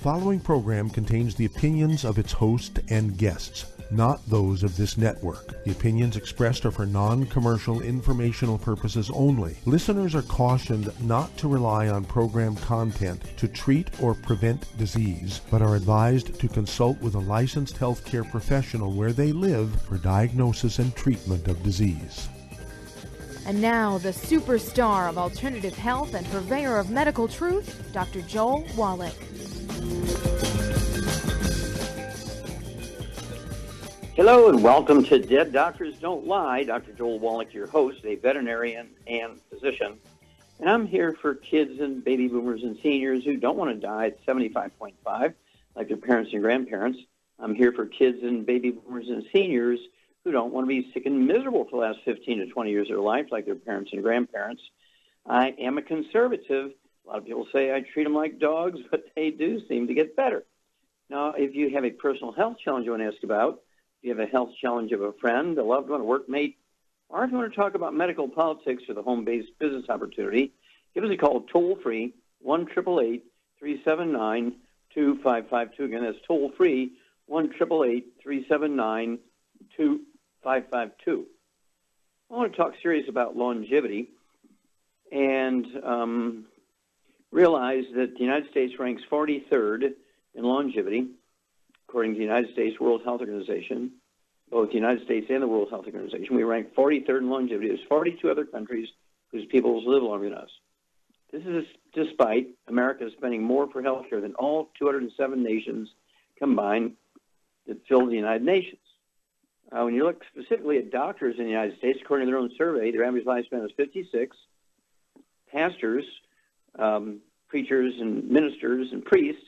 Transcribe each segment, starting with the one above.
following program contains the opinions of its host and guests, not those of this network. The opinions expressed are for non-commercial informational purposes only. Listeners are cautioned not to rely on program content to treat or prevent disease, but are advised to consult with a licensed healthcare professional where they live for diagnosis and treatment of disease. And now, the superstar of alternative health and purveyor of medical truth, Dr. Joel Wallach. Hello and welcome to Dead Doctors Don't Lie. Dr. Joel Wallach, your host, a veterinarian and physician. And I'm here for kids and baby boomers and seniors who don't want to die at 75.5 like their parents and grandparents. I'm here for kids and baby boomers and seniors who don't want to be sick and miserable for the last 15 to 20 years of their life like their parents and grandparents. I am a conservative. A lot of people say I treat them like dogs, but they do seem to get better. Now, if you have a personal health challenge you want to ask about, if you have a health challenge of a friend, a loved one, a workmate, or if you want to talk about medical politics or the home-based business opportunity, give us a call toll-free, 1-888-379-2552. Again, that's toll-free, 1-888-379-2552. I want to talk serious about longevity and realize that the United States ranks 43rd in longevity, according to the United States World Health Organization, both the United States and the World Health Organization. We rank 43rd in longevity. There's 42 other countries whose peoples live longer than us. This is despite America spending more for health care than all 207 nations combined that fill the United Nations. When you look specifically at doctors in the United States, according to their own survey, their average lifespan is 56. Pastors, preachers and ministers and priests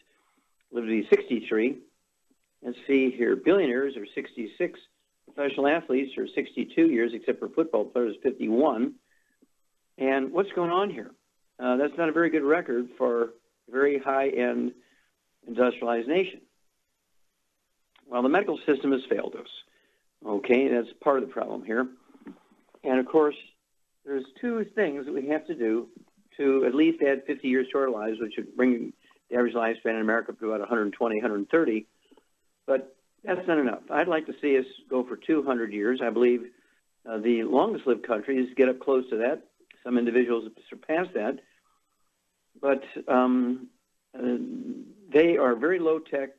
live to be 63. Let's see here, billionaires are 66. Professional athletes are 62 years, except for football players, 51. And what's going on here? That's not a very good record for a very high-end industrialized nation. Well, the medical system has failed us. Okay, that's part of the problem here. And, of course, there's two things that we have to do to at least add 50 years to our lives, which would bring the average lifespan in America up to about 120, 130. But that's not enough. I'd like to see us go for 200 years. I believe the longest-lived countries get up close to that. Some individuals have surpassed that. But they are very low-tech,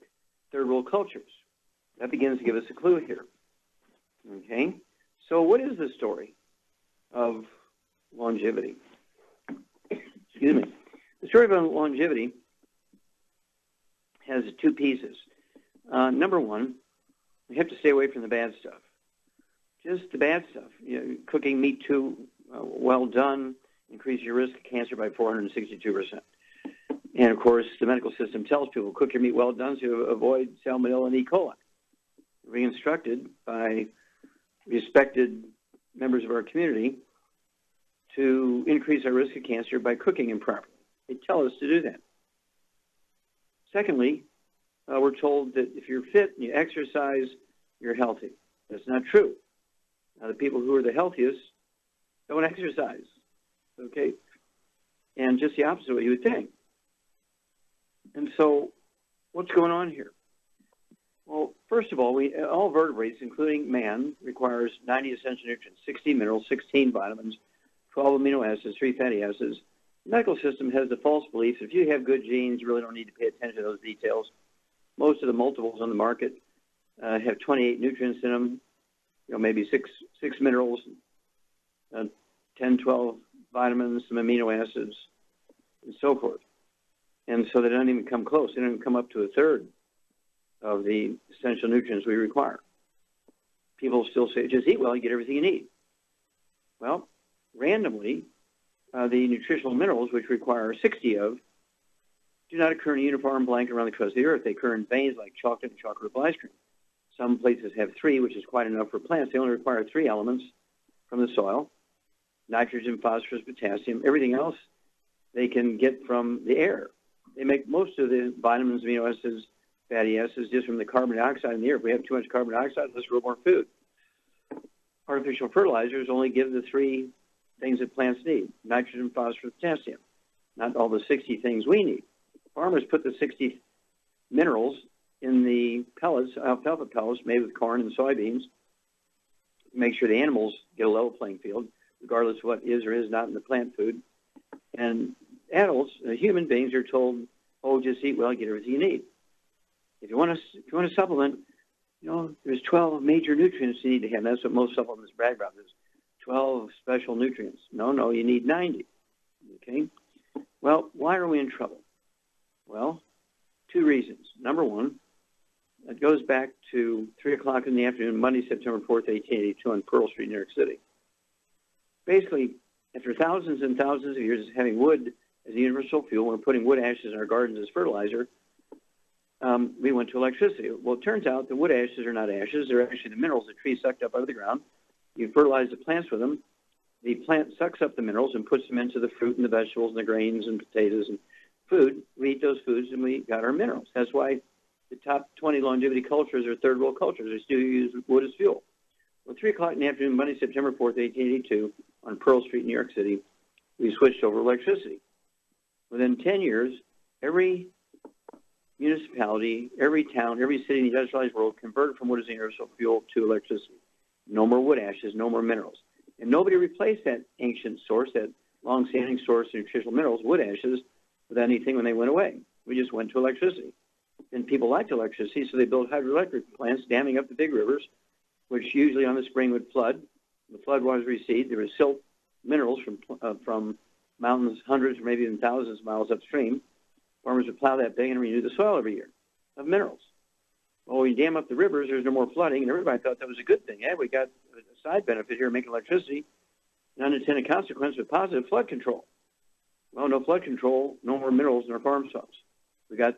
third-world cultures. That begins to give us a clue here. Okay? So what is the story of longevity? Excuse me. The story of longevity has two pieces. Number one, we have to stay away from the bad stuff. Just the bad stuff. You know, cooking meat too well done increases your risk of cancer by 462%. And, of course, the medical system tells people, cook your meat well done to avoid salmonella and E. coli. We're being instructed by respected members of our community to increase our risk of cancer by cooking improperly. They tell us to do that. Secondly, we're told that if you're fit and you exercise, you're healthy. That's not true. The people who are the healthiest don't exercise, okay? And just the opposite of what you would think. And so what's going on here? Well, first of all, all vertebrates, including man, requires 90 essential nutrients, 60 minerals, 16 vitamins, 12 amino acids, 3 fatty acids. The medical system has the false belief that if you have good genes, you really don't need to pay attention to those details. Most of the multiples on the market have 28 nutrients in them, maybe six minerals, 10, 12 vitamins, some amino acids, and so forth. And so they don't even come close. They don't even come up to a third of the essential nutrients we require. People still say, just eat well, you get everything you need. Well, randomly, the nutritional minerals, which require 60 of, do not occur in a uniform blanket around the crust of the earth. They occur in veins like chocolate and chocolate ice cream. Some places have 3, which is quite enough for plants. They only require 3 elements from the soil: nitrogen, phosphorus, potassium. Everything else they can get from the air. They make most of the vitamins, amino acids, fatty acids just from the carbon dioxide in the air. If we have too much carbon dioxide, let's grow more food. Artificial fertilizers only give the 3 things that plants need: nitrogen, phosphorus, potassium. Not all the 60 things we need. Farmers put the 60 minerals in the pellets, alfalfa pellets made with corn and soybeans. Make sure the animals get a level playing field, regardless of what is or is not in the plant food. And adults, human beings, are told, "Oh, just eat well, get everything you need." If you want to supplement, there's 12 major nutrients you need to have. That's what most supplements brag about. There's 12 special nutrients. No, you need 90. Okay? Well, why are we in trouble? Well, two reasons. Number one, it goes back to 3 o'clock in the afternoon, Monday, September 4th, 1882 on Pearl Street, New York City. Basically, after thousands and thousands of years of having wood as a universal fuel, we're putting wood ashes in our gardens as fertilizer, we went to electricity. Well, it turns out the wood ashes are not ashes. They're actually the minerals the tree sucked up out of the ground. You fertilize the plants with them. The plant sucks up the minerals and puts them into the fruit and the vegetables and the grains and potatoes and food. We eat those foods and we got our minerals. That's why the top 20 longevity cultures are third world cultures. They still use wood as fuel. Well, 3 o'clock in the afternoon, Monday, September 4th, 1882, on Pearl Street, New York City, we switched over to electricity. Within 10 years, every municipality, every town, every city in the industrialized world converted from wood as a universal fuel to electricity. No more wood ashes, no more minerals. And nobody replaced that ancient source, that long-standing source of nutritional minerals, wood ashes, with anything when they went away. We just went to electricity. And people liked electricity, so they built hydroelectric plants damming up the big rivers, which usually on the spring would flood. The floodwaters recede. There was silt minerals from mountains hundreds or maybe even thousands of miles upstream. Farmers would plow that bay and renew the soil every year of minerals. Well, when you dam up the rivers, there's no more flooding, and everybody thought that was a good thing. Yeah, we got a side benefit here, making electricity, an unintended consequence with positive flood control. Well, no flood control, no more minerals in our farm soils. We got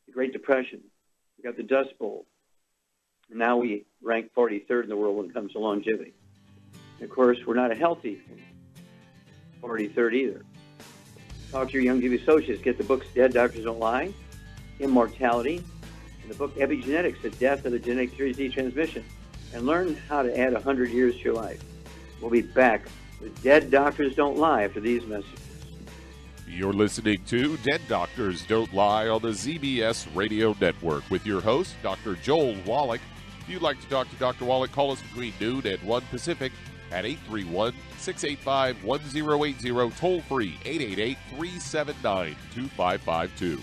the Great Depression. We got the Dust Bowl. And now we rank 43rd in the world when it comes to longevity. And of course, we're not a healthy 43rd either. Talk to your Youngevity associates. Get the books Dead Doctors Don't Lie, Immortality, and the book Epigenetics, The Death of the Genetic Series D Transmission, and learn how to add 100 years to your life. We'll be back with Dead Doctors Don't Lie after these messages. You're listening to Dead Doctors Don't Lie on the ZBS Radio Network with your host, Dr. Joel Wallach. If you'd like to talk to Dr. Wallach, call us between noon and 1 Pacific at 831-685-1080, toll free 888-379-2552.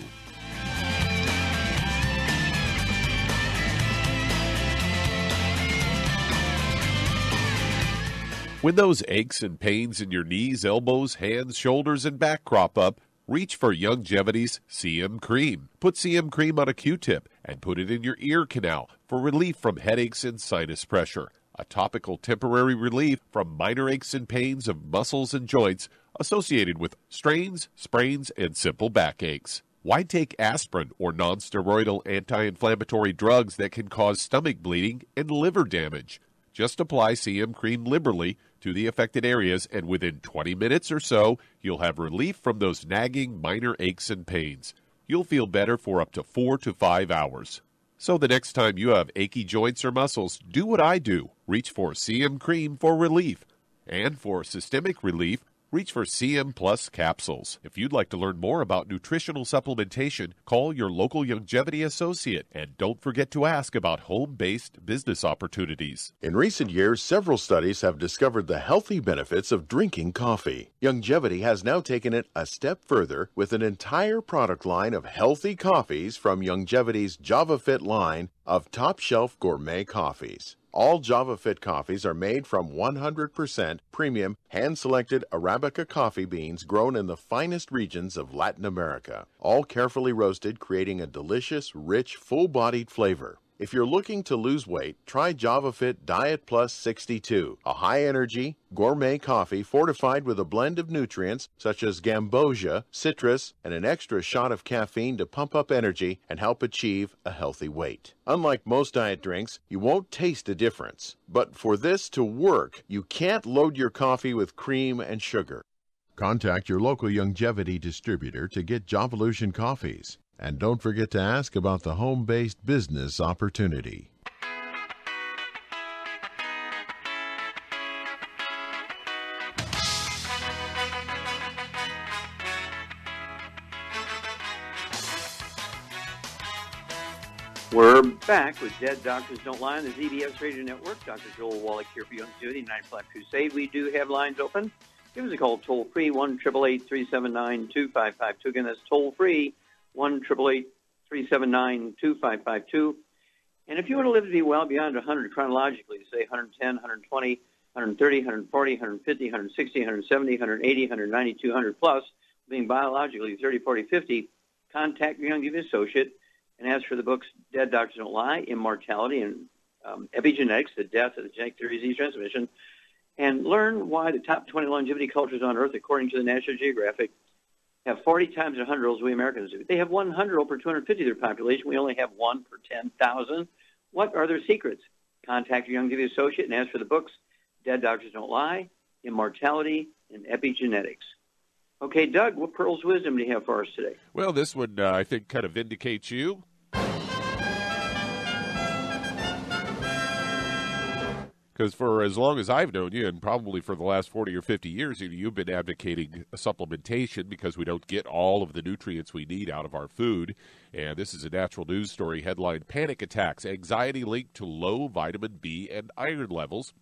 When those aches and pains in your knees, elbows, hands, shoulders, and back crop up, reach for Youngevity's CM Cream. Put CM Cream on a Q-tip and put it in your ear canal for relief from headaches and sinus pressure. A topical temporary relief from minor aches and pains of muscles and joints associated with strains, sprains, and simple backaches. Why take aspirin or non-steroidal anti-inflammatory drugs that can cause stomach bleeding and liver damage? Just apply CM Cream liberally to the affected areas, and within 20 minutes or so, you'll have relief from those nagging minor aches and pains. You'll feel better for up to 4 to 5 hours. So the next time you have achy joints or muscles, do what I do. Reach for CM Cream for relief. And for systemic relief, reach for CM Plus capsules. If you'd like to learn more about nutritional supplementation, call your local Youngevity associate. And don't forget to ask about home-based business opportunities. In recent years, several studies have discovered the healthy benefits of drinking coffee. Youngevity has now taken it a step further with an entire product line of healthy coffees from Youngevity's JavaFit line of top-shelf gourmet coffees. All JavaFit coffees are made from 100% premium, hand-selected Arabica coffee beans grown in the finest regions of Latin America, all carefully roasted, creating a delicious, rich, full-bodied flavor. If you're looking to lose weight, try JavaFit Diet Plus 62, a high-energy, gourmet coffee fortified with a blend of nutrients such as gambosia, citrus, and an extra shot of caffeine to pump up energy and help achieve a healthy weight. Unlike most diet drinks, you won't taste a difference. But for this to work, you can't load your coffee with cream and sugar. Contact your local Youngevity distributor to get Jovolution coffees. And don't forget to ask about the home-based business opportunity. We're back with Dead Doctors Don't Lie on the ZBS Radio Network. Dr. Joel Wallach here for Youngevity, 9 Flat Crusade. We do have lines open. Give us a call toll-free, 1-888-379-2552. Again, that's toll-free, 1-888-379-2552. And if you want to live to be well beyond 100 chronologically, say 110, 120, 130, 140, 150, 160, 170, 180, 190, 200 plus, being biologically 30, 40, 50, contact your Youngevity associate and ask for the books Dead Doctors Don't Lie, Immortality, and Epigenetics, The Death of the Genetic Theory of Disease Transmission, and learn why the top 20 longevity cultures on Earth, according to the National Geographic, have 40 times the 100-year-olds we Americans do. They have 100-year-old per 250 of their population. We only have 1 per 10,000. What are their secrets? Contact your Youngevity associate and ask for the books Dead Doctors Don't Lie, Immortality, and Epigenetics. Okay, Doug, what pearls of wisdom do you have for us today? Well, this one, I think, kind of vindicates you. Because for as long as I've known you, and probably for the last 40 or 50 years, you've been advocating supplementation because we don't get all of the nutrients we need out of our food. And this is a natural news story headline, Panic Attacks, Anxiety Linked to Low Vitamin B and Iron Levels.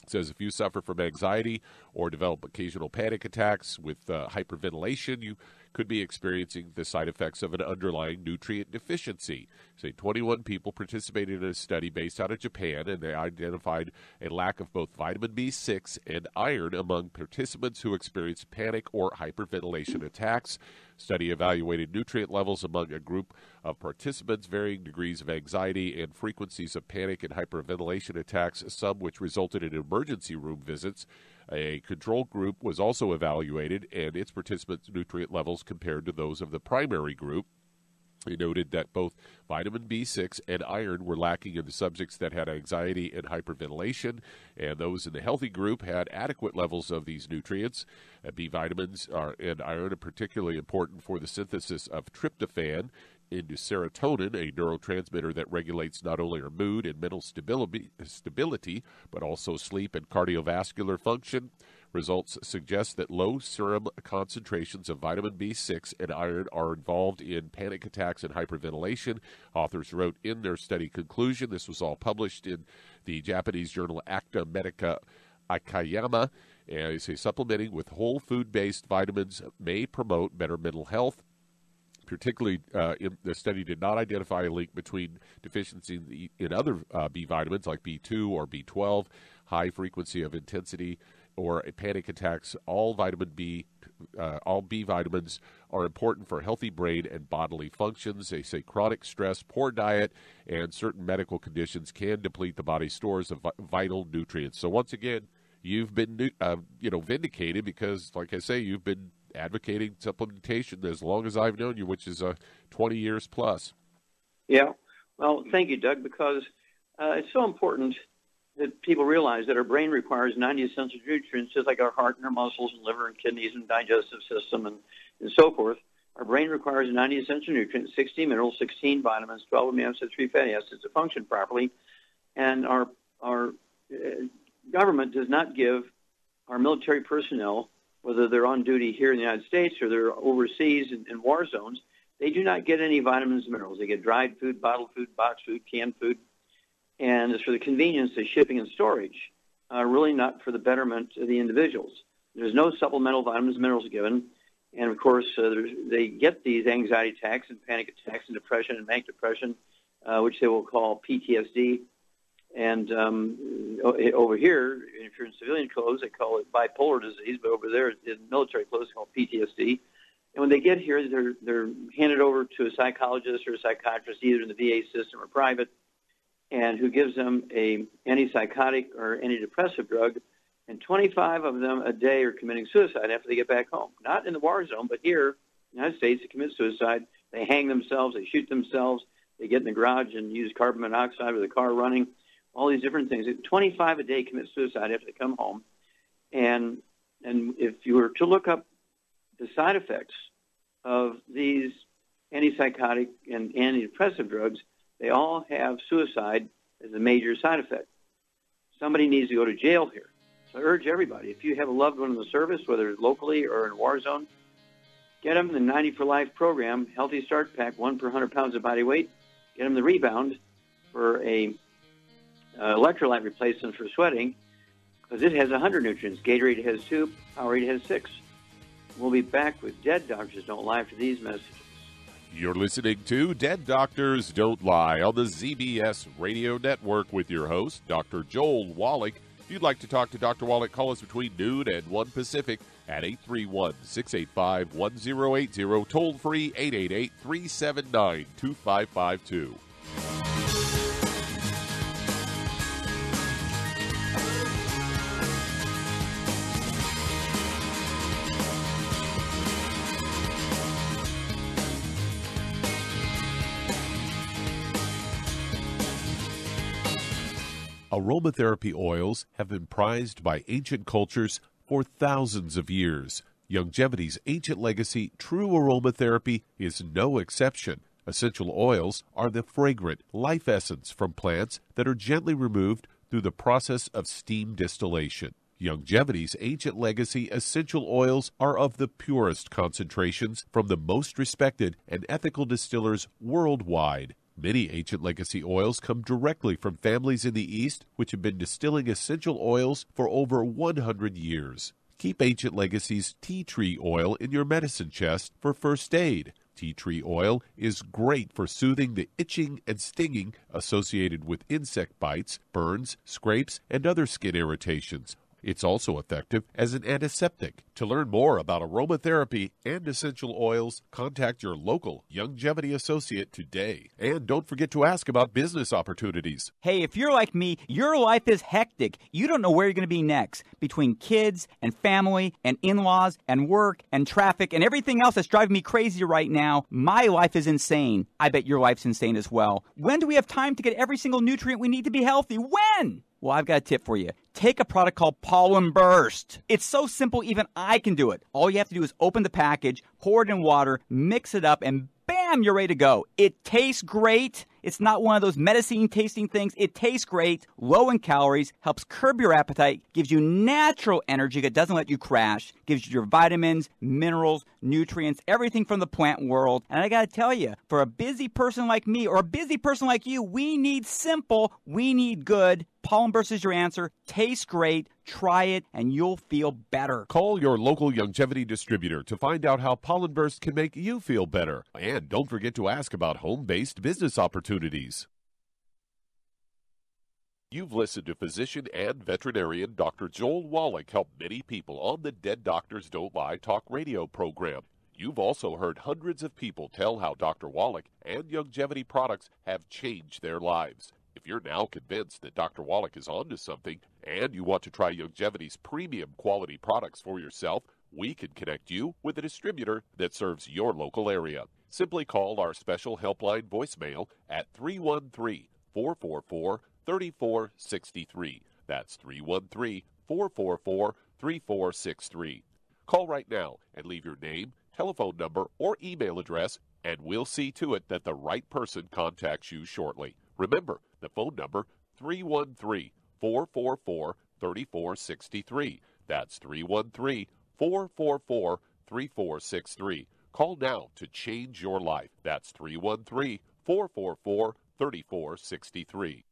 It says if you suffer from anxiety or develop occasional panic attacks with hyperventilation, you could be experiencing the side effects of an underlying nutrient deficiency. Say 21 people participated in a study based out of Japan, and they identified a lack of both vitamin B6 and iron among participants who experienced panic or hyperventilation attacks. Study evaluated nutrient levels among a group of participants, varying degrees of anxiety and frequencies of panic and hyperventilation attacks, some which resulted in emergency room visits. A control group was also evaluated, and its participants' nutrient levels compared to those of the primary group. They noted that both vitamin B6 and iron were lacking in the subjects that had anxiety and hyperventilation, and those in the healthy group had adequate levels of these nutrients. B vitamins and iron are particularly important for the synthesis of tryptophan into serotonin, a neurotransmitter that regulates not only our mood and mental stability, but also sleep and cardiovascular function. Results suggest that low serum concentrations of vitamin B6 and iron are involved in panic attacks and hyperventilation. Authors wrote in their study conclusion, this was all published in the Japanese journal Acta Medica Akayama, and they say supplementing with whole food-based vitamins may promote better mental health. Particularly, the study did not identify a link between deficiency in other B vitamins like B2 or B12, high frequency of intensity, or panic attacks. All B vitamins are important for healthy brain and bodily functions. They say chronic stress, poor diet, and certain medical conditions can deplete the body's stores of vital nutrients. So once again, you've been vindicated because, like I say, you've been advocating supplementation as long as I've known you, which is 20 years plus. Yeah. Well, thank you, Doug, because it's so important that people realize that our brain requires 90 essential nutrients, just like our heart and our muscles and liver and kidneys and digestive system and so forth. Our brain requires 90 essential nutrients, 16 minerals, 16 vitamins, 12 amino acids, 3 fatty acids to function properly. And our government does not give our military personnel, whether they're on duty here in the United States or they're overseas in war zones, they do not get any vitamins and minerals. They get dried food, bottled food, boxed food, canned food, and it's for the convenience of shipping and storage, really not for the betterment of the individuals. There's no supplemental vitamins and minerals given, and of course they get these anxiety attacks and panic attacks and depression and manic depression, which they will call PTSD. And over here, if you're in civilian clothes, they call it bipolar disease, but over there in military clothes, it's called PTSD. And when they get here, they're handed over to a psychologist or a psychiatrist, either in the VA system or private, and who gives them a antipsychotic or antidepressive drug, and 25 of them a day are committing suicide after they get back home. Not in the war zone, but here in the United States, they commit suicide. They hang themselves. They shoot themselves. They get in the garage and use carbon monoxide with the car running. All these different things. 25 a day commit suicide after they come home. And if you were to look up the side effects of these antipsychotic and antidepressive drugs, they all have suicide as a major side effect. Somebody needs to go to jail here. So I urge everybody, if you have a loved one in the service, whether it's locally or in a war zone, get them the 90 for Life program, Healthy Start Pack, 1 per 100 pounds of body weight. get them the Rebound for a electrolyte replacement for sweating, because it has 100 nutrients. Gatorade has 2, Powerade has 6. We'll be back with Dead Doctors Don't Lie after these messages. You're listening to Dead Doctors Don't Lie on the ZBS Radio Network with your host, Dr. Joel Wallach. If you'd like to talk to Dr. Wallach, call us between noon and 1 Pacific at 831-685-1080, toll free 888-379-2552. Aromatherapy oils have been prized by ancient cultures for thousands of years. Youngevity's ancient legacy, true aromatherapy, is no exception. Essential oils are the fragrant life essence from plants that are gently removed through the process of steam distillation. Youngevity's ancient legacy essential oils are of the purest concentrations from the most respected and ethical distillers worldwide. Many ancient legacy oils come directly from families in the East which have been distilling essential oils for over 100 years. Keep Ancient Legacy's tea tree oil in your medicine chest for first aid. Tea tree oil is great for soothing the itching and stinging associated with insect bites, burns, scrapes, and other skin irritations. It's also effective as an antiseptic. To learn more about aromatherapy and essential oils, contact your local Youngevity associate today. And don't forget to ask about business opportunities. Hey, if you're like me, your life is hectic. You don't know where you're going to be next. Between kids and family and in-laws and work and traffic and everything else that's driving me crazy right now, my life is insane. I bet your life's insane as well. When do we have time to get every single nutrient we need to be healthy? When? Well, I've got a tip for you. Take a product called Pollen Burst. It's so simple, even I can do it. All you have to do is open the package, pour it in water, mix it up, and bam, you're ready to go. It tastes great. It's not one of those medicine-tasting things. It tastes great, low in calories, helps curb your appetite, gives you natural energy that doesn't let you crash, gives you your vitamins, minerals, nutrients, everything from the plant world. And I got to tell you, for a busy person like me or a busy person like you, we need simple, we need good. Pollen Burst is your answer. Tastes great. Try it, and you'll feel better. Call your local Youngevity distributor to find out how Pollen Burst can make you feel better. And don't forget to ask about home-based business opportunities. You've listened to physician and veterinarian Dr. Joel Wallach help many people on the Dead Doctors Don't Lie talk radio program. You've also heard hundreds of people tell how Dr. Wallach and Youngevity products have changed their lives. If you're now convinced that Dr. Wallach is onto something and you want to try Youngevity's premium quality products for yourself, we can connect you with a distributor that serves your local area. Simply call our special helpline voicemail at 313-444-3463. That's 313-444-3463. Call right now and leave your name, telephone number, or email address, and we'll see to it that the right person contacts you shortly. Remember, the phone number, 313-444-3463. That's 313-444-3463. Call now to change your life. That's 313-444-3463.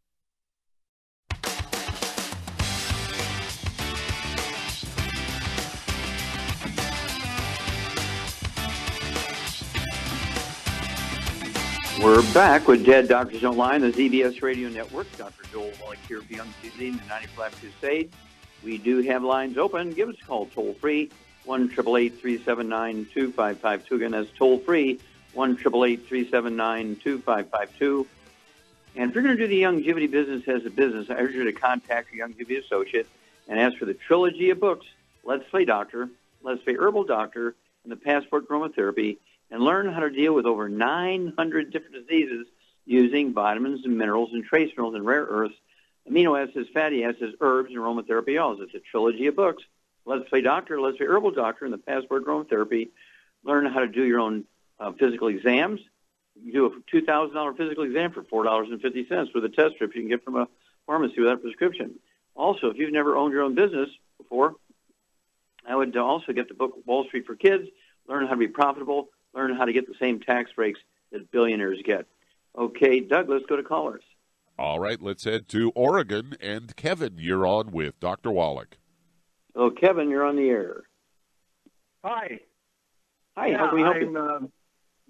We're back with Dead Doctors Don't Lie on the ZBS Radio Network. Dr. Joel Wallach here for Young Cuisine, the 95 Crusade. We do have lines open. Give us a call toll-free, 1-888-379-2552. Again, that's toll-free, 1-888-379-2552. And if you're going to do the Youngevity business as a business, I urge you to contact your Youngevity associate and ask for the trilogy of books, Let's Play Doctor, Let's Play Herbal Doctor, and the Passport Aromatherapy, and learn how to deal with over 900 different diseases using vitamins and minerals and trace minerals and rare earths, amino acids, fatty acids, herbs, and aromatherapy oils. It's a trilogy of books. Let's Play Doctor, Let's Play Herbal Doctor, and the Passport Aromatherapy. Learn how to do your own physical exams. You do a $2,000 physical exam for $4.50 with a test strip you can get from a pharmacy without a prescription. Also, if you've never owned your own business before, I would also get the book Wall Street for Kids, learn how to be profitable, learn how to get the same tax breaks that billionaires get. Okay, Doug, let's go to callers. All right, let's head to Oregon. And Kevin, you're on with Dr. Wallach. Oh, Kevin, you're on the air. Hi. Hi, how can we help you? I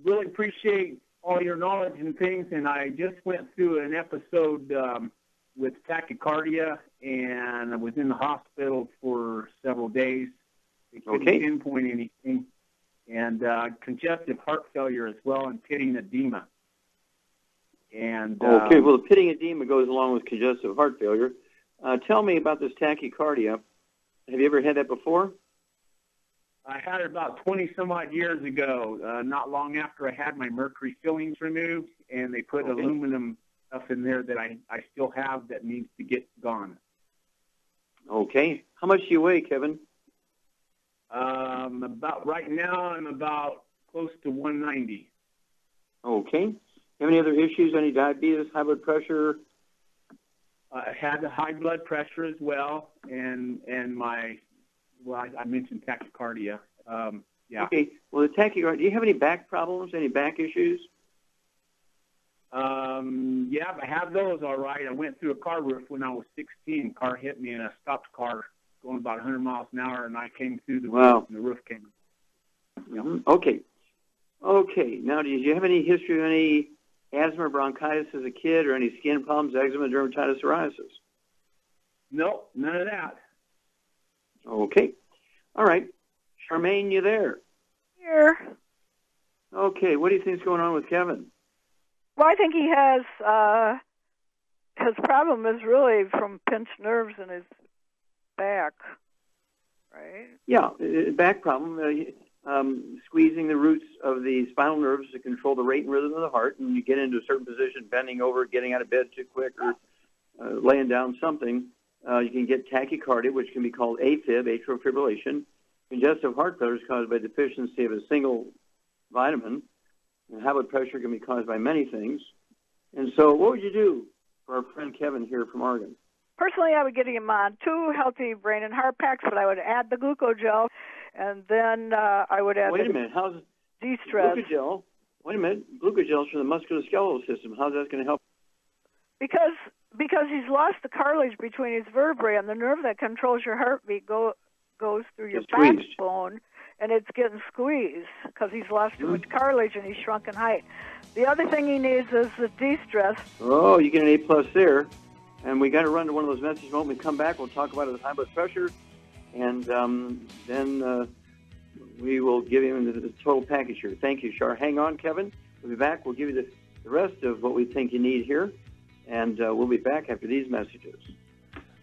really appreciate all your knowledge and things, and I just went through an episode with tachycardia, and I was in the hospital for several days. They couldn't pinpoint anything, and congestive heart failure as well, and pitting edema. And okay, well, the pitting edema goes along with congestive heart failure. Tell me about this tachycardia. Have you ever had that before? I had it about 20-some-odd years ago, not long after I had my mercury fillings removed, and they put aluminum stuff in there that I still have that needs to get gone. Okay. How much do you weigh, Kevin? About right now, I'm about close to 190. Okay. Have any other issues? Any diabetes, high blood pressure? I had high blood pressure as well, and I mentioned tachycardia. Yeah. Okay. Well, the tachycardia. Do you have any back problems? Any back issues? Yeah, I have those. All right. I went through a car roof when I was 16. Car hit me, and I stopped the car going about 100 miles an hour, and I came through the roof, and the roof came. Yeah. Mm-hmm. Okay. Okay. Now, do you have any history of any asthma or bronchitis as a kid, or any skin problems, eczema, dermatitis, psoriasis? Nope, none of that. Okay. All right. Charmaine, you there? Here. Okay. What do you think is going on with Kevin? Well, I think he has, his problem is really from pinched nerves in his back, right? Yeah, back problem. Squeezing the roots of the spinal nerves to control the rate and rhythm of the heart, and you get into a certain position, bending over, getting out of bed too quick, or laying down something, you can get tachycardia, which can be called AFib, atrial fibrillation. Congestive heart failure is caused by deficiency of a single vitamin, and high blood pressure can be caused by many things. And so what would you do for our friend Kevin here from Oregon? Personally, I would get him on 2 healthy brain and heart packs, but I would add the glucogel, and then I would add how's de-stress. Glucogel? Wait a minute. Glucogel is from the musculoskeletal system. How's that going to help? Because he's lost the cartilage between his vertebrae, and the nerve that controls your heartbeat goes through your backbone, and it's getting squeezed because he's lost too much cartilage and he's shrunk in height. The other thing he needs is the de-stress. Oh, you get an A+ there. And we got to run to one of those messages. When we come back, we'll talk about his high blood pressure, and then we will give him the total package here. Thank you, Shar. Hang on, Kevin. We'll be back. We'll give you the rest of what we think you need here, and we'll be back after these messages.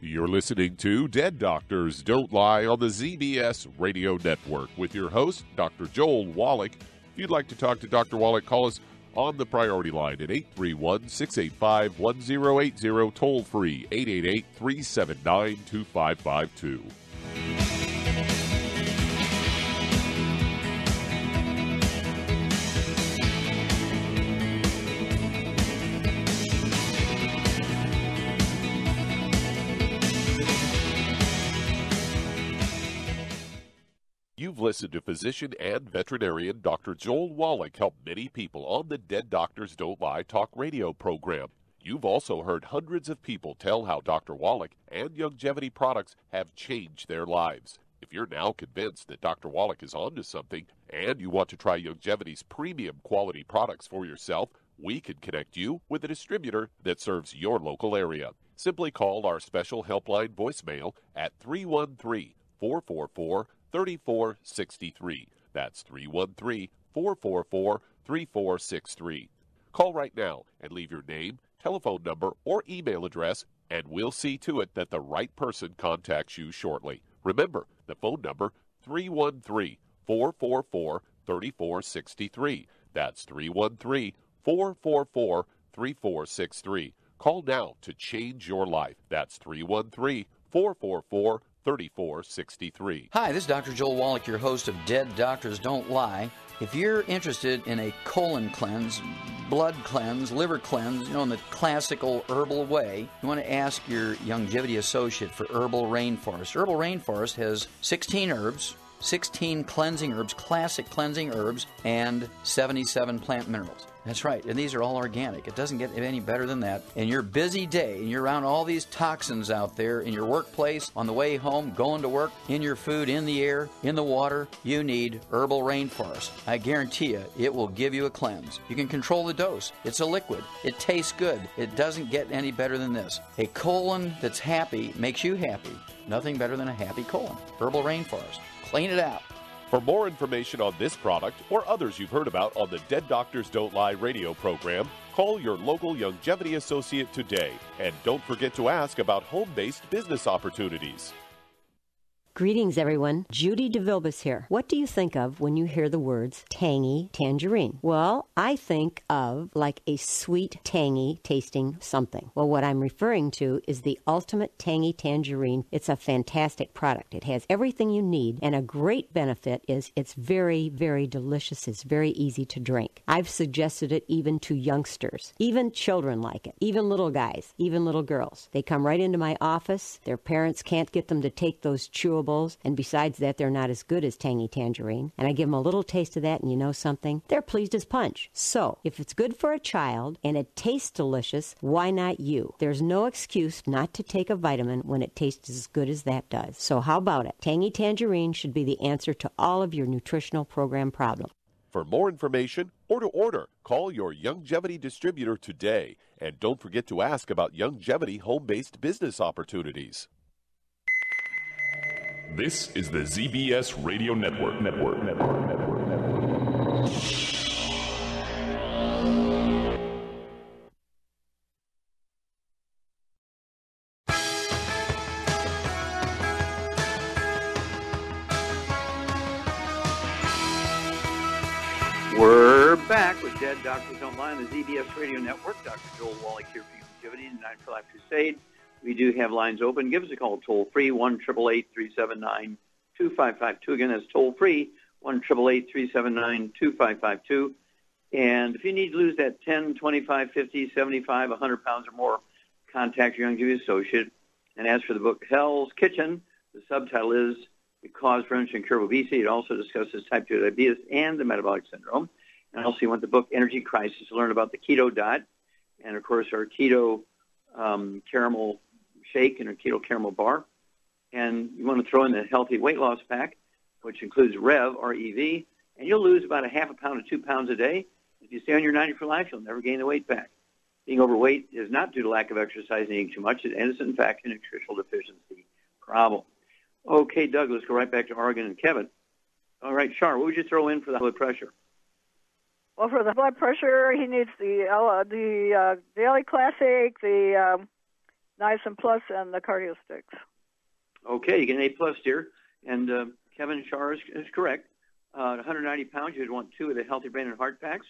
You're listening to Dead Doctors Don't Lie on the ZBS Radio Network with your host, Dr. Joel Wallach. If you'd like to talk to Dr. Wallach, call us on the priority line at 831-685-1080, toll free 888-379-2552. You've listened to physician and veterinarian Dr. Joel Wallach help many people on the Dead Doctors Don't Lie talk radio program. You've also heard hundreds of people tell how Dr. Wallach and Youngevity products have changed their lives. If you're now convinced that Dr. Wallach is onto something and you want to try Youngevity's premium quality products for yourself, we can connect you with a distributor that serves your local area. Simply call our special helpline voicemail at 313-444-3463. That's 313-444-3463. Call right now and leave your name, telephone number, or email address, and we'll see to it that the right person contacts you shortly. Remember, the phone number, 313-444-3463. That's 313-444-3463. Call now to change your life. That's 313-444-3463. Hi, this is Dr. Joel Wallach, your host of Dead Doctors Don't Lie. If you're interested in a colon cleanse, blood cleanse, liver cleanse, in the classical herbal way, you want to ask your Youngevity associate for Herbal Rainforest. Herbal Rainforest has 16 herbs, 16 cleansing herbs, classic cleansing herbs, and 77 plant minerals. That's right, and these are all organic. It doesn't get any better than that. In your busy day, and you're around all these toxins out there in your workplace, on the way home, going to work, in your food, in the air, in the water, you need Herbal Rainforest. I guarantee you, it will give you a cleanse. You can control the dose. It's a liquid. It tastes good. It doesn't get any better than this. A colon that's happy makes you happy. Nothing better than a happy colon. Herbal Rainforest. Clean it out. For more information on this product or others you've heard about on the Dead Doctors Don't Lie radio program, call your local Longevity associate today. And don't forget to ask about home-based business opportunities. Greetings, everyone. Judy DeVilbus here. What do you think of when you hear the words tangy tangerine? Well, I think of like a sweet, tangy tasting something. Well, what I'm referring to is the Ultimate Tangy Tangerine. It's a fantastic product. It has everything you need, and a great benefit is it's very, very delicious. It's very easy to drink. I've suggested it even to youngsters. Even children like it. Even little guys. Even little girls. They come right into my office. Their parents can't get them to take those chewables. And besides that, they're not as good as Tangy Tangerine. And I give them a little taste of that, and you know something? They're pleased as punch. So, if it's good for a child and it tastes delicious, why not you? There's no excuse not to take a vitamin when it tastes as good as that does. So how about it? Tangy Tangerine should be the answer to all of your nutritional program problems. For more information or to order, call your Longevity distributor today. And don't forget to ask about Longevity home-based business opportunities. This is the ZBS Radio Network. We're back with Dead Doctors Don't Lie on the ZBS Radio Network. Dr. Joel Wallach here for Longevity and 9 for Life Crusade. We do have lines open. Give us a call toll-free, 1-888-379-2552. Again, that's toll-free, 1-888-379-2552. And if you need to lose that 10, 25, 50, 75, 100 pounds or more, contact your Longevity associate. And as for the book Hell's Kitchen, the subtitle is The Cause, Prevention, and Cure of Obesity. It also discusses type 2 diabetes and the metabolic syndrome. And also you want the book Energy Crisis to learn about the keto diet. And, of course, our keto caramel shake and a keto caramel bar. And you want to throw in the healthy weight loss pack, which includes REV, R-E-V, and you'll lose about a half a pound to 2 pounds a day. If you stay on your 90 for life, you'll never gain the weight back. Being overweight is not due to lack of exercise and eating too much. It is, in fact, a nutritional deficiency problem. Okay, Doug, let's go right back to Oregon and Kevin. All right, Char, what would you throw in for the blood pressure? Well, for the blood pressure, he needs the Daily Classic, the Niacin Plus, and the Cardio Sticks. Okay, you get an A+, dear. And Kevin Char is correct. 190 pounds, you'd want 2 of the Healthy Brain and Heart Packs.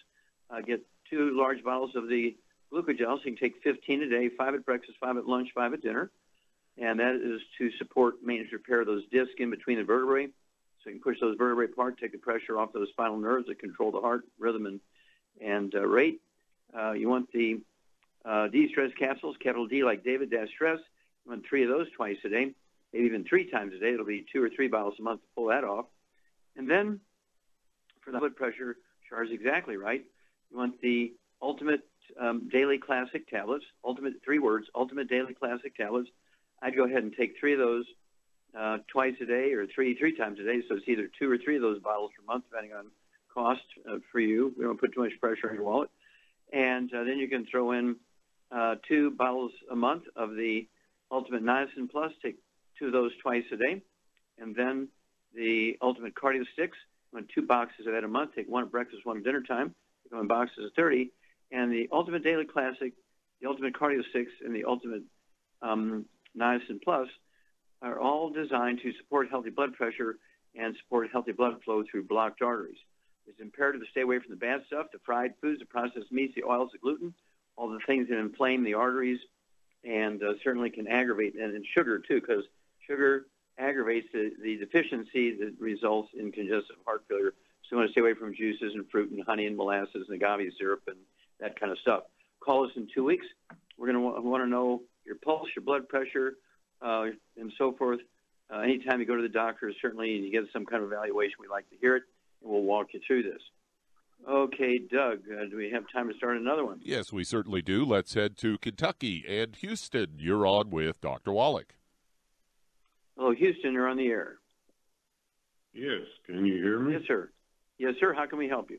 Get 2 large bottles of the glucogel, so you can take 15 a day, 5 at breakfast, 5 at lunch, 5 at dinner. And that is to support maintenance repair of those discs in between the vertebrae. So you can push those vertebrae apart, take the pressure off those spinal nerves that control the heart rhythm and rate. You want the D-stress capsules, capital D like David, dash stress. You want 3 of those twice a day, maybe even 3 times a day. It'll be 2 or 3 bottles a month to pull that off. And then for the blood pressure, Char's exactly right. You want the Ultimate Daily Classic tablets, Ultimate 3 words, Ultimate Daily Classic tablets. I'd go ahead and take 3 of those twice a day or three times a day. So it's either 2 or 3 of those bottles per month, depending on cost for you. We don't put too much pressure on your wallet. And then you can throw in 2 bottles a month of the Ultimate Niacin Plus. Take 2 of those twice a day. And then the Ultimate Cardio Sticks. You want 2 boxes of that a month. Take 1 at breakfast, 1 at dinner time. Take 1 boxes of 30. And the Ultimate Daily Classic, the Ultimate Cardio Sticks, and the Ultimate Niacin Plus are all designed to support healthy blood pressure and support healthy blood flow through blocked arteries. It's imperative to stay away from the bad stuff, the fried foods, the processed meats, the oils, the gluten, all the things that inflame the arteries and certainly can aggravate, and sugar too, because sugar aggravates the deficiency that results in congestive heart failure. So you want to stay away from juices and fruit and honey and molasses and agave syrup and that kind of stuff. Call us in 2 weeks. We're going to want to know your pulse, your blood pressure, and so forth. anytime you go to the doctor, certainly, and you get some kind of evaluation, we'd like to hear it, and we'll walk you through this. Okay, Doug, do we have time to start another one? Yes, we certainly do. Let's head to Kentucky and Houston. You're on with Dr. Wallach. Hello, Houston, you're on the air. Yes, can you hear me? Yes, sir. Yes, sir. How can we help you?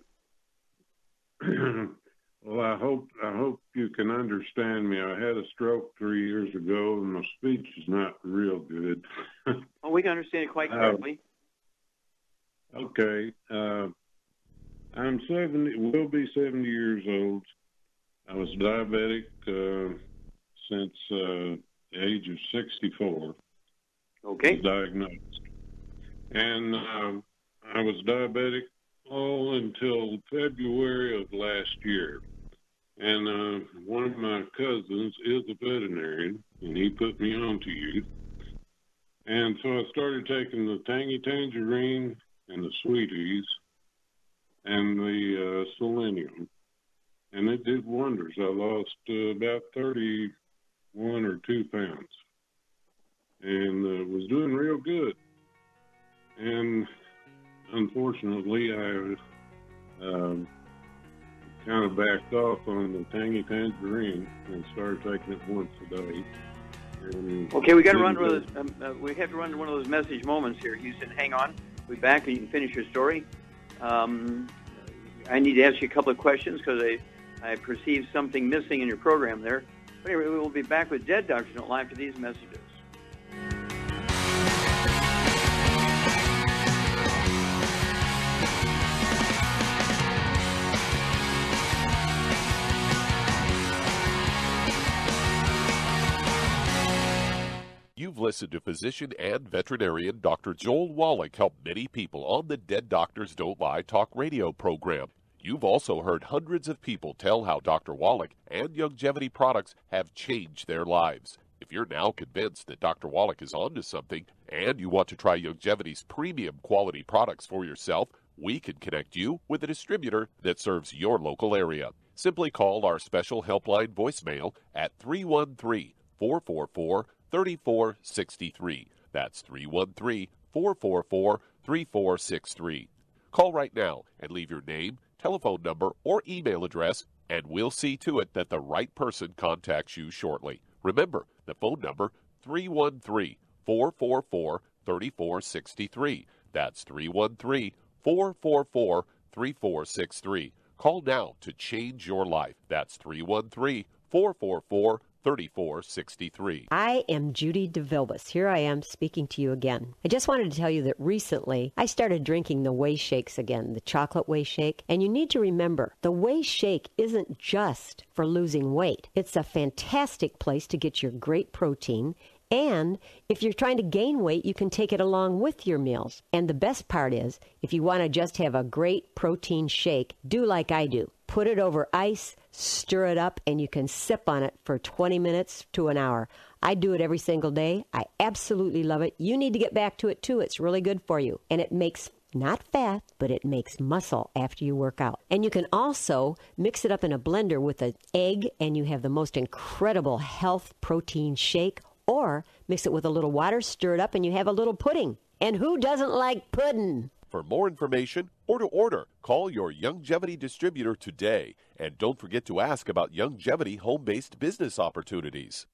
Well, I hope you can understand me. I had a stroke 3 years ago, and my speech is not real good. Oh, we can understand it quite clearly. Okay. I'm 70, will be 70 years old. I was diabetic since the age of 64. Okay. I was diagnosed. And I was diabetic all until February of last year. And one of my cousins is a veterinarian, and he put me on to you. And so I started taking the Tangy Tangerine and the Sweeties and the Selenium, and it did wonders. I lost about 31 or 2 pounds, and was doing real good. And unfortunately, I kind of backed off on the Tangy Tangerine and started taking it once a day. Okay, we got to run one of those. We have to run one of those message moments here, Houston. Hang on, we'll be back and you can finish your story. I need to ask you a couple of questions because I perceive something missing in your program there. But anyway, we will be back with Dead Doctors Don't Lie after these messages. You've listened to physician and veterinarian Dr. Joel Wallach help many people on the Dead Doctors Don't Lie talk radio program. You've also heard hundreds of people tell how Dr. Wallach and Youngevity products have changed their lives. If you're now convinced that Dr. Wallach is onto something and you want to try Youngevity's premium quality products for yourself, we can connect you with a distributor that serves your local area. Simply call our special helpline voicemail at 313-444-3463. That's 313-444-3463. Call right now and leave your name, telephone number, or email address, and we'll see to it that the right person contacts you shortly. Remember, the phone number, 313-444-3463. That's 313-444-3463. Call now to change your life. That's 313-444-3463. 3463. I am Judy DeVilbus. Here I am speaking to you again. I just wanted to tell you that recently I started drinking the Whey Shakes again, the chocolate Whey Shake. And you need to remember, the Whey Shake isn't just for losing weight. It's a fantastic place to get your great protein. And if you're trying to gain weight, you can take it along with your meals. And the best part is, if you want to just have a great protein shake, do like I do. Put it over ice, stir it up, and you can sip on it for 20 minutes to an hour. I do it every single day. I absolutely love it. You need to get back to it, too. It's really good for you. And it makes not fat, but it makes muscle after you work out. And you can also mix it up in a blender with an egg, and you have the most incredible health protein shake. Or mix it with a little water, stir it up, and you have a little pudding. And who doesn't like pudding? For more information or to order, call your Youngevity distributor today. And don't forget to ask about Youngevity home-based business opportunities.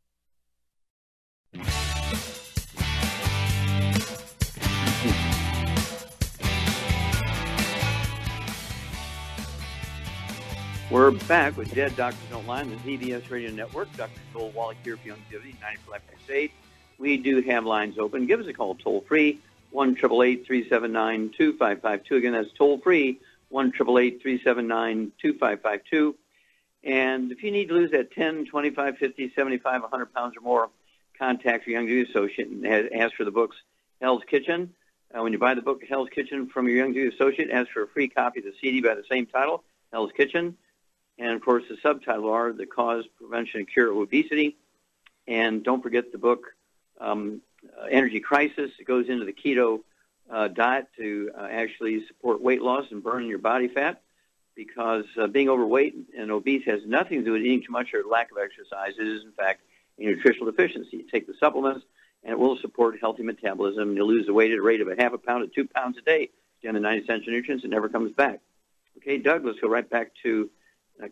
We're back with Dead Doctors Don't Lie on the ZBS Radio Network. Dr. Joel Wallach here for Youngevity, 94 Life Crusade. We do have lines open. Give us a call toll-free, 1-888-379-2552. Again, that's toll-free, 1-888-379-2552. And if you need to lose that 10, 25, 50, 75, 100 pounds or more, contact your Youngevity associate and ask for the books Hell's Kitchen. When you buy the book Hell's Kitchen from your Youngevity associate, ask for a free copy of the CD by the same title, Hell's Kitchen. And, of course, the subtitle are The Cause, Prevention, and Cure of Obesity. And don't forget the book Energy Crisis. It goes into the keto diet to actually support weight loss and burning your body fat, because being overweight and obese has nothing to do with eating too much or lack of exercise. It is, in fact, a nutritional deficiency. You take the supplements, and it will support healthy metabolism. You'll lose the weight at a rate of a half a pound to 2 pounds a day. Again, the 9 essential nutrients, it never comes back. Okay, Doug, let's go right back to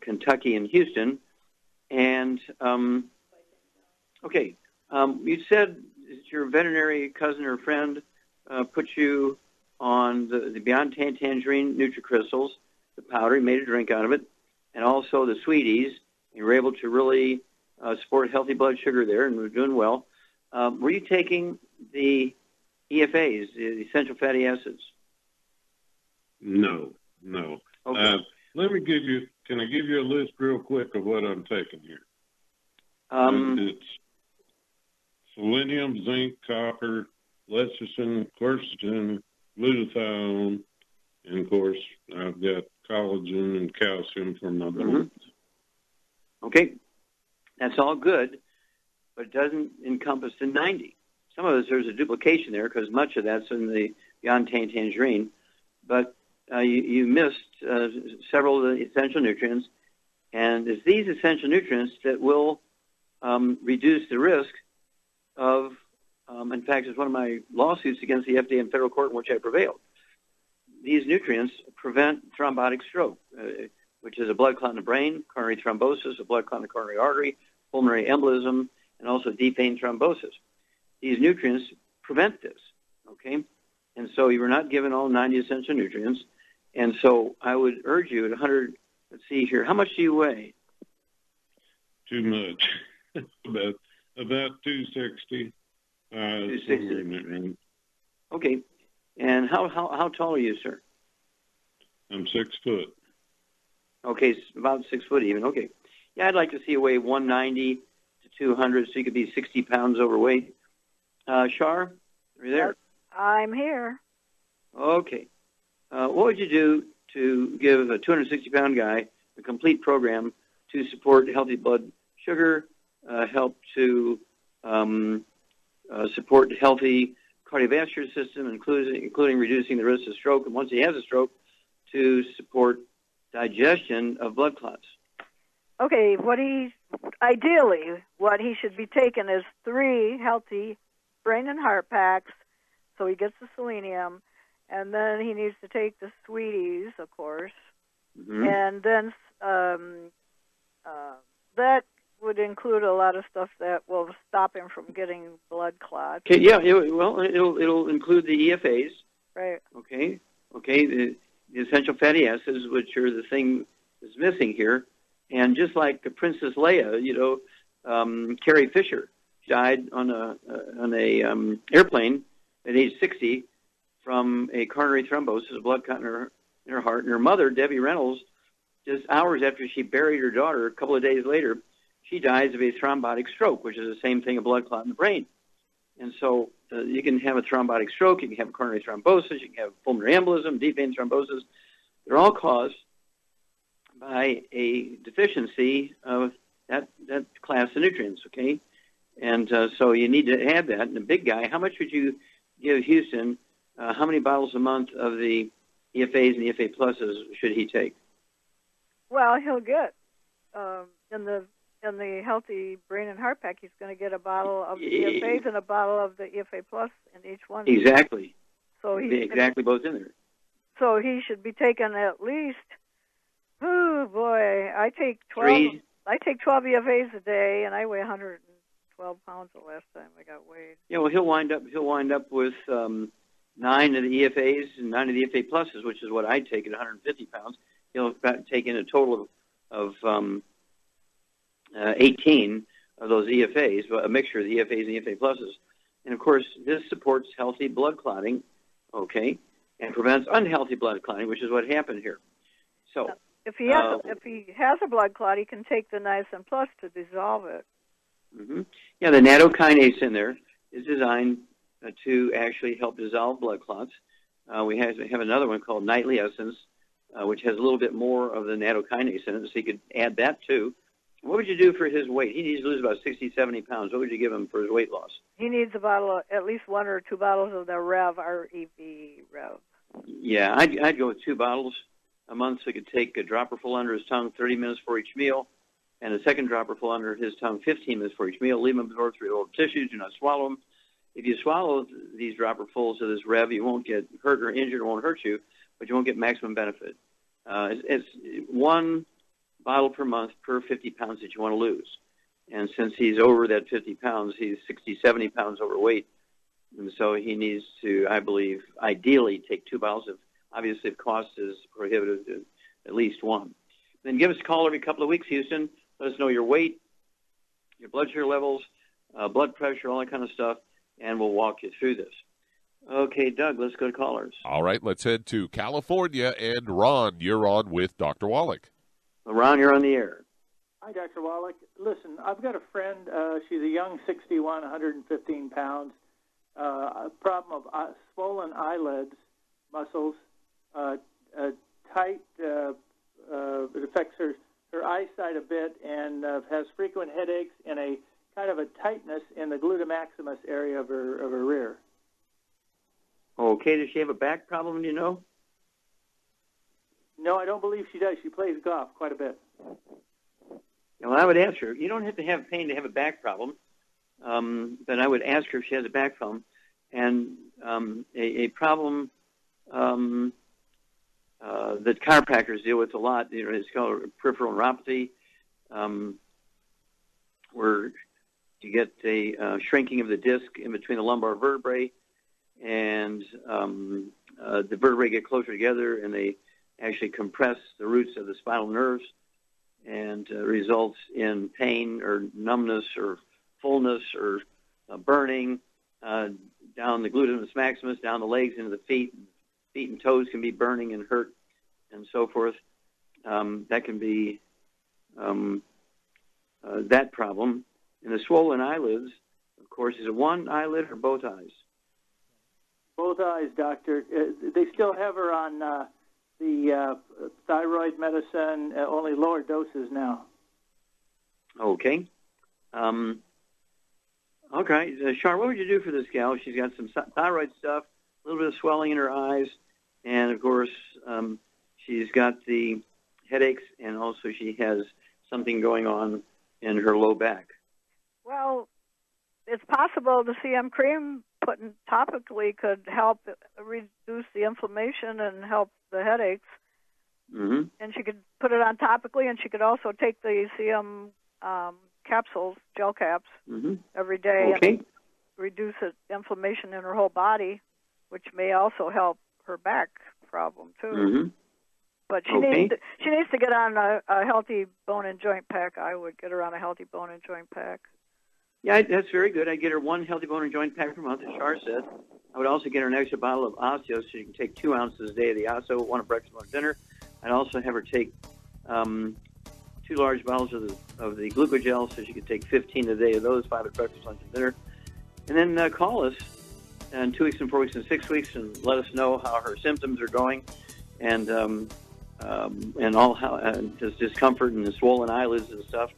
Kentucky and Houston. And, you said that your veterinary cousin or friend put you on the Beyond Tangerine NutriCrystals, the powder, you made a drink out of it, and also the Sweeties. You were able to really support healthy blood sugar there, and we're doing well. Were you taking the EFAs, the essential fatty acids? No. Okay. Can I give you a list real quick of what I'm taking here? It's selenium, zinc, copper, lecithin, quercetin, glutathione, and of course I've got collagen and calcium from my bones. Okay, that's all good, but it doesn't encompass the 90. Some of there's a duplication there because much of that's in the Beyond Tangerine, but you missed several of the essential nutrients, and it's these essential nutrients that will reduce the risk of, in fact, it's one of my lawsuits against the FDA in federal court in which I prevailed. These nutrients prevent thrombotic stroke, which is a blood clot in the brain, coronary thrombosis, a blood clot in the coronary artery, pulmonary embolism, and also deep vein thrombosis. These nutrients prevent this, okay? And so you were not given all 90 essential nutrients. And so I would urge you at 100, let's see here, how much do you weigh? Too much. about 260. 260. Okay. And how tall are you, sir? I'm 6 foot. Okay, about 6 foot even. Okay. Yeah, I'd like to see you weigh 190 to 200, so you could be 60 pounds overweight. Shar, are you there? I'm here. Okay. What would you do to give a 260-pound guy a complete program to support healthy blood sugar, help to support healthy cardiovascular system, including reducing the risk of stroke, and once he has a stroke, to support digestion of blood clots? Okay, what he should be taking is 3 healthy brain and heart packs, so he gets the selenium, and then he needs to take the Sweeties, of course, and then that would include a lot of stuff that will stop him from getting blood clots. Okay, yeah, it'll include the EFAs. Right. Okay, the essential fatty acids, which are the thing that's missing here. And just like Princess Leia, Carrie Fisher died on a airplane at age 60 from a coronary thrombosis, a blood clot in her heart. And her mother, Debbie Reynolds, just hours after she buried her daughter, a couple of days later, she dies of a thrombotic stroke, which is the same thing, a blood clot in the brain. And so you can have a thrombotic stroke, you can have coronary thrombosis, you can have pulmonary embolism, deep vein thrombosis. They're all caused by a deficiency of that class of nutrients, okay? And so you need to have that. And the big guy, how much would you give Houston? How many bottles a month of the EFAs and EFA pluses should he take? Well, he'll get in the healthy brain and heart pack, he's going to get a bottle of the EFAs and a bottle of the EFA plus in each one. Exactly. So both in there. So he should be taking at least. Oh boy, I take 12. I take 12 EFAs a day, and I weigh 112 pounds the last time I got weighed. Yeah, well, he'll wind up with 9 of the EFAs and 9 of the EFA pluses, which is what I take at 150 pounds. He'll take in a total of 18 of those EFAs, a mixture of the EFAs and EFA pluses. And of course, this supports healthy blood clotting, okay, and prevents unhealthy blood clotting, which is what happened here. So. If he has a blood clot, he can take the niacin plus to dissolve it. Mm-hmm. Yeah, the nattokinase in there is designed to actually help dissolve blood clots. We have another one called Nightly Essence, which has a little bit more of the nattokinase in it, so you could add that too. What would you do for his weight? He needs to lose about 60, 70 pounds. What would you give him for his weight loss? He needs at least 1 or 2 bottles of the Rev, R-E-V, Rev. Yeah, I'd go with 2 bottles a month, so he could take a dropperful under his tongue 30 minutes for each meal, and a second dropperful under his tongue 15 minutes for each meal. Leave him absorb through oral tissues. Do not swallow them. if you swallow these dropperfuls of this Rev, you won't get hurt or injured, or won't hurt you, but you won't get maximum benefit. It's 1 bottle per month per 50 pounds that you want to lose. And since he's over that 50 pounds, he's 60, 70 pounds overweight. And so he needs to, I believe, ideally take 2 bottles. Obviously, if cost is prohibitive, at least 1. Then give us a call every couple of weeks, Houston. Let us know your weight, your blood sugar levels, blood pressure, all that kind of stuff, and we'll walk you through this. Okay, Doug, let's go to callers. All right, let's head to California. And Ron, you're on with Dr. Wallach. Ron, you're on the air. Hi, Dr. Wallach. Listen, I've got a friend. She's a young 61, 115 pounds. A problem of swollen eyelids, muscles, tight. It affects her eyesight a bit, and has frequent headaches and a kind of a tightness in the glutamaximus area of her rear. Okay, does she have a back problem, do you know? No, I don't believe she does. She plays golf quite a bit. Well, I would ask her. You don't have to have pain to have a back problem, but I would ask her if she has a back problem. And a problem that chiropractors deal with a lot, it's called peripheral neuropathy, where you get a shrinking of the disc in between the lumbar vertebrae, and the vertebrae get closer together, and they actually compress the roots of the spinal nerves, and results in pain or numbness or fullness or burning down the gluteus maximus, down the legs into the feet. Feet and toes can be burning and hurt and so forth. That can be that problem. And the swollen eyelids, of course, is it one eyelid or both eyes? Both eyes, doctor. They still have her on the thyroid medicine, only lower doses now. Okay. Okay. Char, what would you do for this gal? She's got some thyroid stuff, a little bit of swelling in her eyes, and, of course, she's got the headaches, and also she has something going on in her low back. Well, it's possible the CM cream put in topically could help reduce the inflammation and help the headaches. Mm-hmm. And she could put it on topically, and she could also take the CM capsules, gel caps, every day and reduce the inflammation in her whole body, which may also help her back problem too. Mm-hmm. But she needs to get on a healthy bone and joint pack. I would get her on a healthy bone and joint pack. Yeah, that's very good. I'd get her 1 healthy bone and joint pack per month, as Char said. I would also get her an extra bottle of Osteo, so she can take 2 ounces a day of the Osteo, 1 at breakfast, 1 at dinner. I'd also have her take 2 large bottles of the glucogel, so she could take 15 a day of those, 5 at breakfast, lunch, and dinner. And then call us in 2 weeks and 4 weeks and 6 weeks and let us know how her symptoms are going, and all how just discomfort and the swollen eyelids and stuff.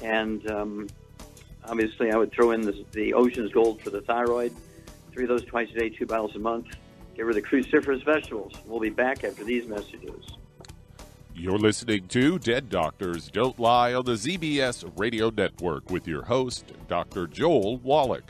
And obviously, I would throw in the Ocean's Gold for the thyroid, 3 of those twice a day, 2 bottles a month. Give her the cruciferous vegetables. We'll be back after these messages. You're listening to Dead Doctors Don't Lie on the ZBS Radio Network with your host, Dr. Joel Wallach.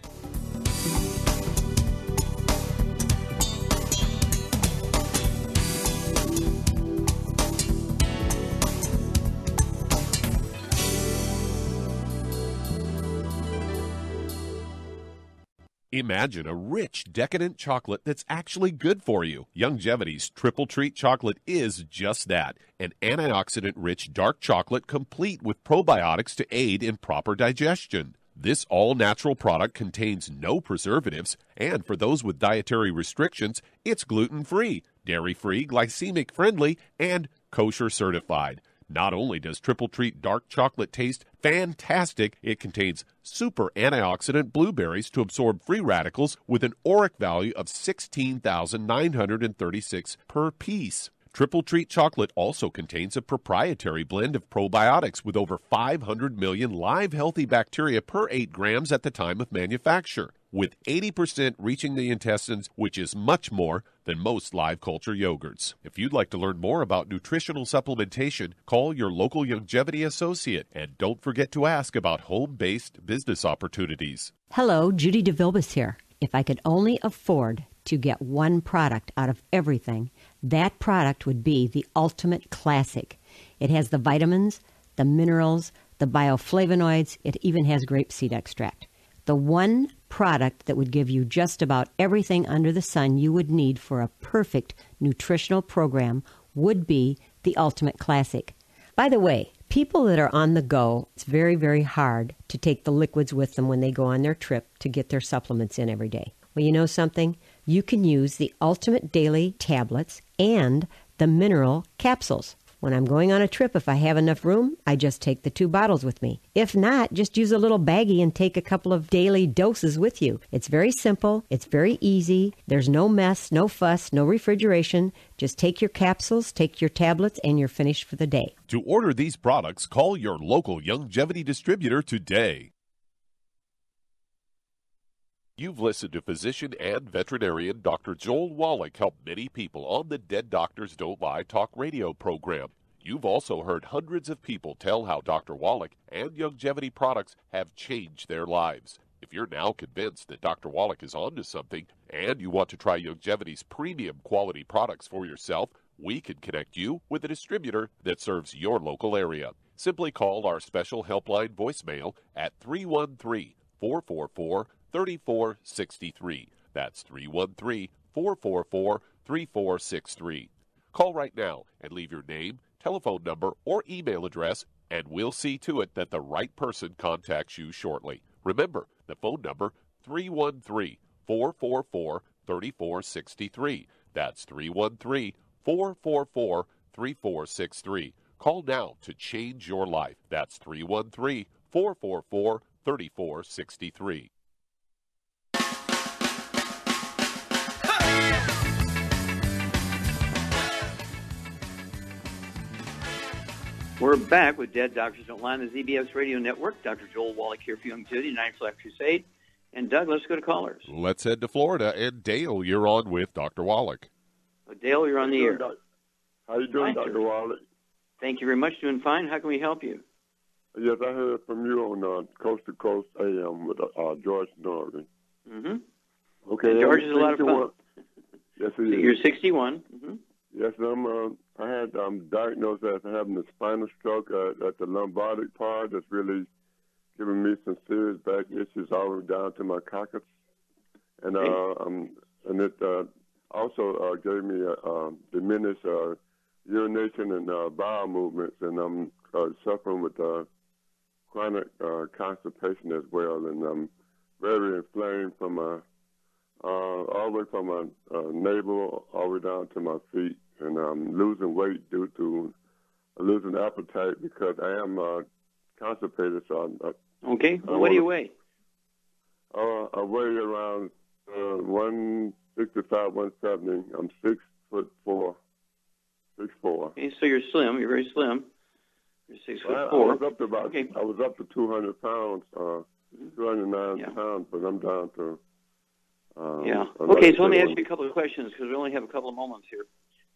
Imagine a rich, decadent chocolate that's actually good for you. Youngevity's Triple Treat Chocolate is just that, an antioxidant-rich dark chocolate complete with probiotics to aid in proper digestion. This all-natural product contains no preservatives, and for those with dietary restrictions, it's gluten-free, dairy-free, glycemic-friendly, and kosher certified. Not only does Triple Treat dark chocolate taste fantastic, it contains super antioxidant blueberries to absorb free radicals with an ORAC value of 16,936 per piece. Triple Treat chocolate also contains a proprietary blend of probiotics with over 500 million live healthy bacteria per 8 grams at the time of manufacture, with 80% reaching the intestines, which is much more than most live culture yogurts. If you'd like to learn more about nutritional supplementation, call your local Youngevity associate, and don't forget to ask about home-based business opportunities. Hello, Judy DeVilbus here. If I could only afford to get one product out of everything, that product would be the ultimate classic. It has the vitamins, the minerals, the bioflavonoids. It even has grapeseed extract. The one product that would give you just about everything under the sun you would need for a perfect nutritional program would be the Ultimate Classic. By the way, people that are on the go, it's very, very hard to take the liquids with them when they go on their trip to get their supplements in every day. Well, you know something? You can use the Ultimate Daily Tablets and the Mineral Capsules. When I'm going on a trip, if I have enough room, I just take the 2 bottles with me. If not, just use a little baggie and take a couple of daily doses with you. It's very simple. It's very easy. There's no mess, no fuss, no refrigeration. Just take your capsules, take your tablets, and you're finished for the day. To order these products, call your local Youngevity distributor today. You've listened to physician and veterinarian Dr. Joel Wallach help many people on the Dead Doctors Don't Lie talk radio program. You've also heard hundreds of people tell how Dr. Wallach and Youngevity products have changed their lives. If you're now convinced that Dr. Wallach is onto something and you want to try Youngevity's premium quality products for yourself, we can connect you with a distributor that serves your local area. Simply call our special helpline voicemail at 313-444-3463. That's 313-444-3463. Call right now and leave your name, telephone number, or email address, and we'll see to it that the right person contacts you shortly. Remember, the phone number, 313-444-3463. That's 313-444-3463. Call now to change your life. That's 313-444-3463. We're back with Dead Doctors Don't Lie on the ZBS Radio Network. Dr. Joel Wallach here for Youngevity, Ninth Flag Crusade. And Doug, let's go to callers. Let's head to Florida. And Dale, you're on with Dr. Wallach. Dale, you're on the air. How you doing, Dr. Wallach? Thank you very much. Doing fine. How can we help you? Yes, I heard from you on Coast to Coast AM with George Norrie. Mm-hmm. Okay. And George is a lot of fun. Yes, he is. You're 61. Mm-hmm. Yes, I had diagnosed as having a spinal stroke at the lombardic part that's really giving me some serious back issues all the way down to my caucus. And and it also gave me diminished urination and bowel movements, and I'm suffering with chronic constipation as well, and I'm very inflamed from all the way from my navel all the way down to my feet, and I'm losing weight due to losing appetite because I am constipated. So okay. What do you weigh? I weigh around 165, 170. I'm 6'4". 6'4". Okay, so you're slim. You're very slim. You're 6'4". I was up to I was up to 200 pounds, 209 pounds, but I'm down to. Okay, so let me ask you a couple of questions because we only have a couple of moments here.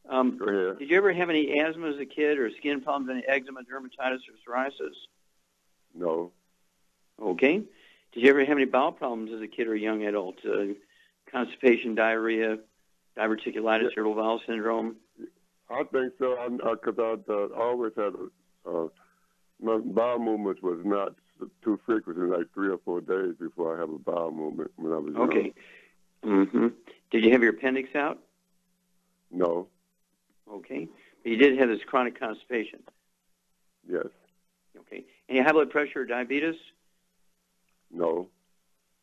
Go ahead. Did you ever have any asthma as a kid, or skin problems, any eczema, dermatitis, or psoriasis? No. Okay. Did you ever have any bowel problems as a kid or a young adult? Constipation, diarrhea, diverticulitis, irritable bowel syndrome? I think so, because I always had my bowel movements was not too frequent, in like 3 or 4 days before I have a bowel movement when I was young. Okay. Mm-hmm. Did you have your appendix out? No. Okay. But you did have this chronic constipation? Yes. Okay. Any high blood pressure or diabetes? No.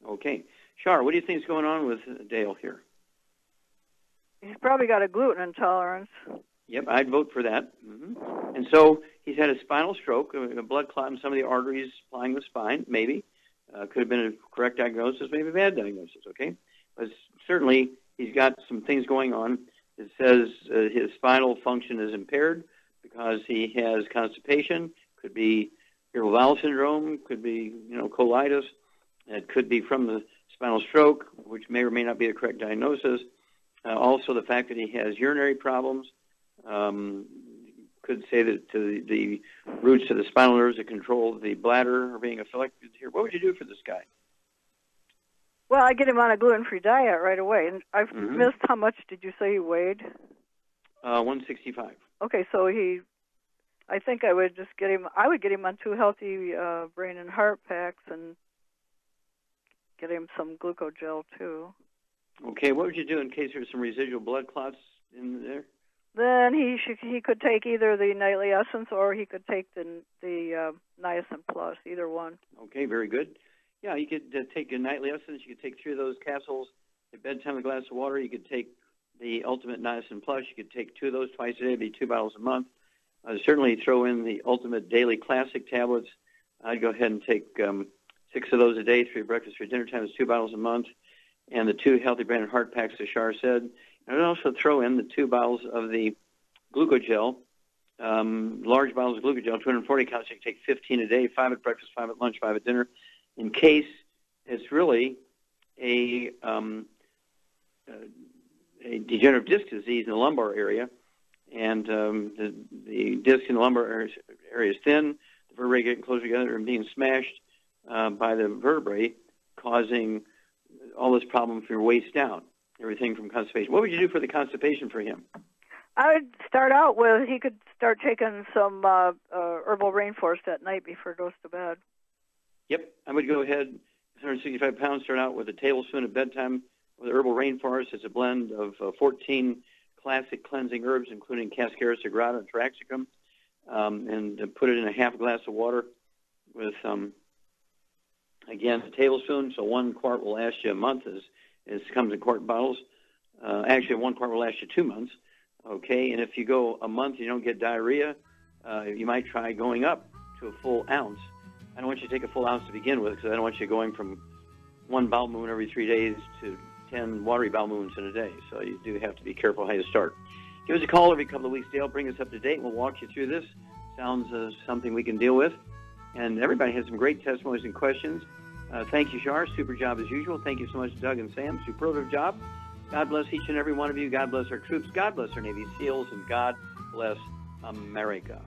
Okay. Shar, what do you think is going on with Dale here? He's probably got a gluten intolerance. Yep, I'd vote for that. Mm-hmm. And so he's had a spinal stroke, a blood clot in some of the arteries supplying the spine, maybe. Could have been a correct diagnosis, maybe a bad diagnosis, okay? But certainly he's got some things going on. It says his spinal function is impaired because he has constipation, could be irritable bowel syndrome, could be, colitis. It could be from the spinal stroke, which may or may not be the correct diagnosis. Also, the fact that he has urinary problems could say that the roots of the spinal nerves that control the bladder are being affected here. What would you do for this guy? Well, I get him on a gluten-free diet right away, and I've missed how much did you say he weighed? 165. Okay, so I think I would just get him. I would get him on 2 healthy brain and heart packs, and get him some glucogel too. Okay, what would you do in case there's some residual blood clots in there? Then he could take either the Nightly Essence or he could take the Niacin Plus, either one. Okay, very good. Yeah, you could take a Nightly Essence. You could take 3 of those capsules at bedtime, a glass of water. You could take the Ultimate Niacin Plus. You could take 2 of those twice a day. It'd be 2 bottles a month. Certainly throw in the Ultimate Daily Classic tablets. I'd go ahead and take 6 of those a day, 3 breakfast, 3 dinner times, 2 bottles a month, and the 2 healthy brain and heart packs, as Shar said. And I'd also throw in the 2 bottles of the glucogel, large bottles of glucogel, 240 counts. You can take 15 a day, 5 at breakfast, 5 at lunch, 5 at dinner, in case it's really a degenerative disc disease in the lumbar area, and the disc in the lumbar area is thin, the vertebrae getting closer together and being smashed by the vertebrae, causing all this problem from your waist down, everything from constipation. What would you do for the constipation for him? I would start out with, he could start taking some herbal rainforest at night before he goes to bed. Yep, I would go ahead, 165 pounds, start out with a tablespoon at bedtime with herbal rainforest. It's a blend of 14 classic cleansing herbs, including Cascara sagrada and Taraxacum, and put it in a half glass of water with, again, a tablespoon. So 1 quart will last you a month, as it comes in quart bottles. Actually, 1 quart will last you 2 months. Okay, and if you go a month and you don't get diarrhea, you might try going up to a full ounce. I don't want you to take a full ounce to begin with, because I don't want you going from 1 bowel movement every 3 days to 10 watery bowel movements in a day. So you do have to be careful how you start. Give us a call every couple of weeks, Dale. Bring us up to date, and we'll walk you through this. Sounds something we can deal with. And everybody has some great testimonies and questions. Thank you, Shar. Super job as usual. Thank you so much, Doug and Sam. Superlative job. God bless each and every one of you. God bless our troops. God bless our Navy SEALs. And God bless America.